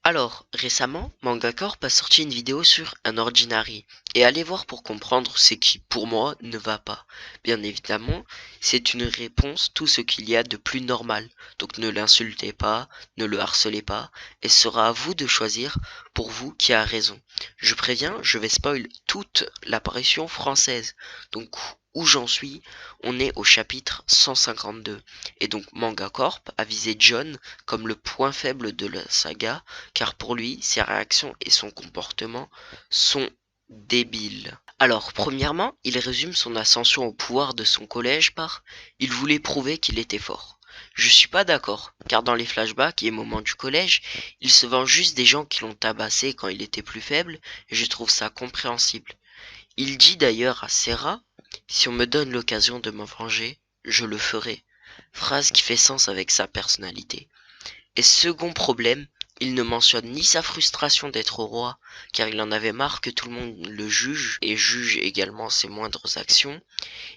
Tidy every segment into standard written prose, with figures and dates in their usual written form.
Alors, récemment, Manga Corp a sorti une vidéo sur un Ordinary, et allez voir pour comprendre ce qui, pour moi, ne va pas. Bien évidemment, c'est une réponse tout ce qu'il y a de plus normal, donc ne l'insultez pas, ne le harcelez pas, et ce sera à vous de choisir pour vous qui a raison. Je préviens, je vais spoil toute l'apparition française, donc où j'en suis, on est au chapitre 152, et donc Manga Corp a visé John comme le point faible de la saga, car pour lui, ses réactions et son comportement sont débiles. Alors, premièrement, il résume son ascension au pouvoir de son collège par il voulait prouver qu'il était fort. Je suis pas d'accord, car dans les flashbacks et moments du collège, il se vend juste des gens qui l'ont tabassé quand il était plus faible, et je trouve ça compréhensible. Il dit d'ailleurs à Serra, si on me donne l'occasion de m'en venger, je le ferai. Phrase qui fait sens avec sa personnalité. Et second problème, il ne mentionne ni sa frustration d'être roi, car il en avait marre que tout le monde le juge et juge également ses moindres actions.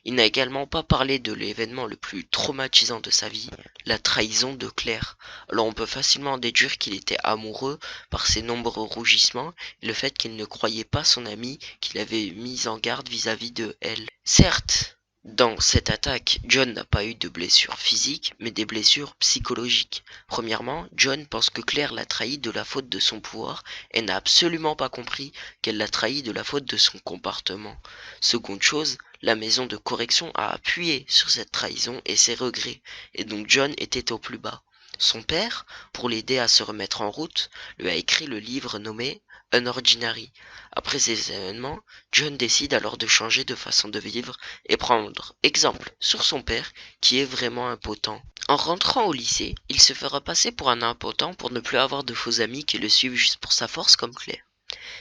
Il n'a également pas parlé de l'événement le plus traumatisant de sa vie, la trahison de Claire. Alors on peut facilement déduire qu'il était amoureux par ses nombreux rougissements et le fait qu'il ne croyait pas son amie qu'il avait mise en garde vis-à-vis de elle. Certes, dans cette attaque, John n'a pas eu de blessures physiques, mais des blessures psychologiques. Premièrement, John pense que Claire l'a trahi de la faute de son pouvoir et n'a absolument pas compris qu'elle l'a trahi de la faute de son comportement. Seconde chose, la maison de correction a appuyé sur cette trahison et ses regrets, et donc John était au plus bas. Son père, pour l'aider à se remettre en route, lui a écrit le livre nommé Unordinary. Après ces événements, John décide alors de changer de façon de vivre et prendre exemple sur son père qui est vraiment impotent. En rentrant au lycée, il se fera passer pour un impotent pour ne plus avoir de faux amis qui le suivent juste pour sa force comme Claire.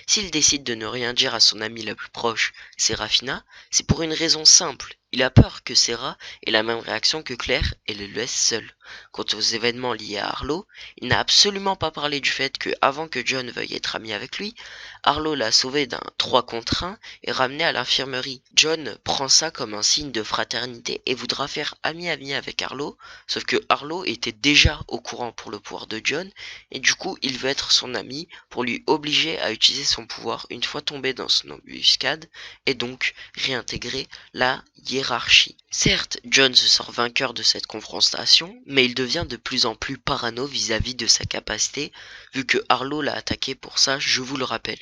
S'il décide de ne rien dire à son amie la plus proche, Serafina, c'est pour une raison simple. Il a peur que Sera ait la même réaction que Claire et le laisse seul. Quant aux événements liés à Arlo, il n'a absolument pas parlé du fait que, avant que John veuille être ami avec lui, Arlo l'a sauvé d'un 3 contre 1 et ramené à l'infirmerie. John prend ça comme un signe de fraternité et voudra faire ami-ami avec Arlo, sauf que Arlo était déjà au courant pour le pouvoir de John et du coup il veut être son ami pour lui obliger à utiliser son pouvoir une fois tombé dans son embuscade et donc réintégrer la hiérarchie. Certes, John se sort vainqueur de cette confrontation, mais il devient de plus en plus parano vis-à-vis de sa capacité, vu que Arlo l'a attaqué pour ça, je vous le rappelle.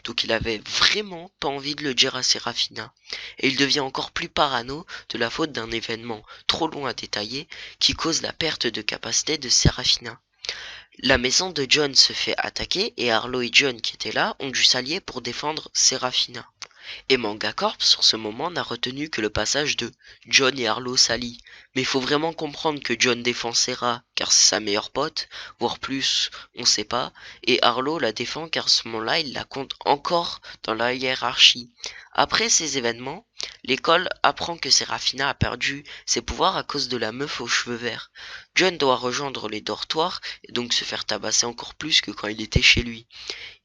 Donc il avait vraiment pas envie de le dire à Serafina. Et il devient encore plus parano de la faute d'un événement trop long à détailler qui cause la perte de capacité de Serafina. La maison de John se fait attaquer et Arlo et John qui étaient là ont dû s'allier pour défendre Serafina. Et Manga Corp sur ce moment n'a retenu que le passage de John et Arlo s'allient. Mais il faut vraiment comprendre que John défend Sera car c'est sa meilleure pote, voire plus, on sait pas, et Arlo la défend car à ce moment-là il la compte encore dans la hiérarchie. Après ces événements, l'école apprend que Serafina a perdu ses pouvoirs à cause de la meuf aux cheveux verts. John doit rejoindre les dortoirs et donc se faire tabasser encore plus que quand il était chez lui.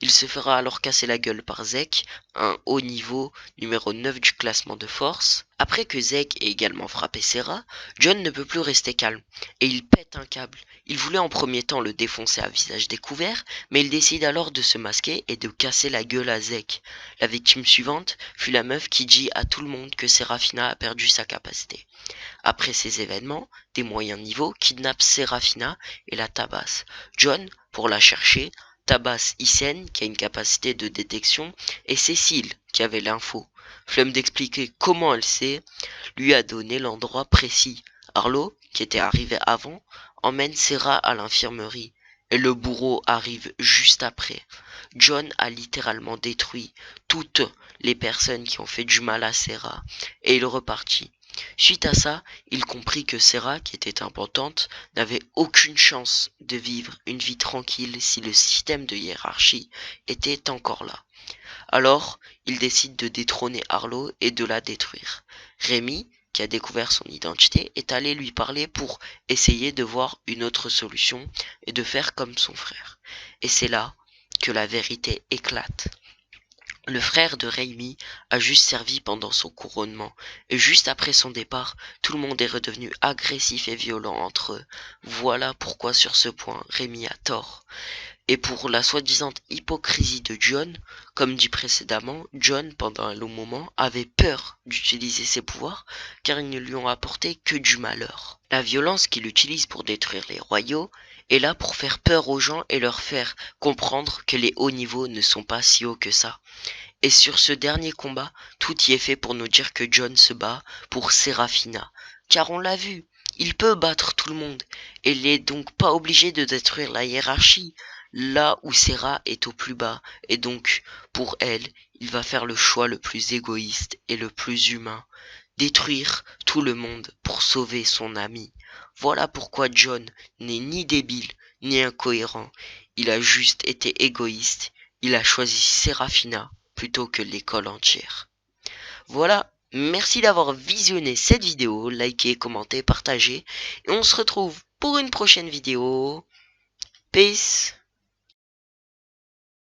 Il se fera alors casser la gueule par Zek, un haut niveau numéro 9 du classement de force. Après que Zek ait également frappé Sera, John ne peut plus rester calme, et il pète un câble. Il voulait en premier temps le défoncer à visage découvert, mais il décide alors de se masquer et de casser la gueule à Zek. La victime suivante fut la meuf qui dit à tout le monde que Serafina a perdu sa capacité. Après ces événements, des moyens niveaux kidnappent Serafina et la tabassent. John, pour la chercher, tabasse Hysen, qui a une capacité de détection, et Cécile, qui avait l'info. Flemme d'expliquer comment elle sait, lui a donné l'endroit précis. Arlo, qui était arrivé avant, emmène Serra à l'infirmerie, et le bourreau arrive juste après. John a littéralement détruit toutes les personnes qui ont fait du mal à Serra, et il repartit. Suite à ça, il comprit que Sera, qui était impotente, n'avait aucune chance de vivre une vie tranquille si le système de hiérarchie était encore là. Alors, il décide de détrôner Arlo et de la détruire. Rémi, qui a découvert son identité, est allé lui parler pour essayer de voir une autre solution et de faire comme son frère. Et c'est là que la vérité éclate. Le frère de Rémi a juste servi pendant son couronnement, et juste après son départ, tout le monde est redevenu agressif et violent entre eux. Voilà pourquoi sur ce point, Rémi a tort. Et pour la soi-disant hypocrisie de John, comme dit précédemment, John, pendant un long moment, avait peur d'utiliser ses pouvoirs car ils ne lui ont apporté que du malheur. La violence qu'il utilise pour détruire les royaux est là pour faire peur aux gens et leur faire comprendre que les hauts niveaux ne sont pas si hauts que ça. Et sur ce dernier combat, tout y est fait pour nous dire que John se bat pour Seraphina. Car on l'a vu, il peut battre tout le monde, et il est donc pas obligé de détruire la hiérarchie, là où Sera est au plus bas, et donc, pour elle, il va faire le choix le plus égoïste et le plus humain. Détruire tout le monde pour sauver son ami. Voilà pourquoi John n'est ni débile, ni incohérent. Il a juste été égoïste, il a choisi Seraphina plutôt que l'école entière. Voilà, merci d'avoir visionné cette vidéo, likez, commentez, partagez, et on se retrouve pour une prochaine vidéo. Peace.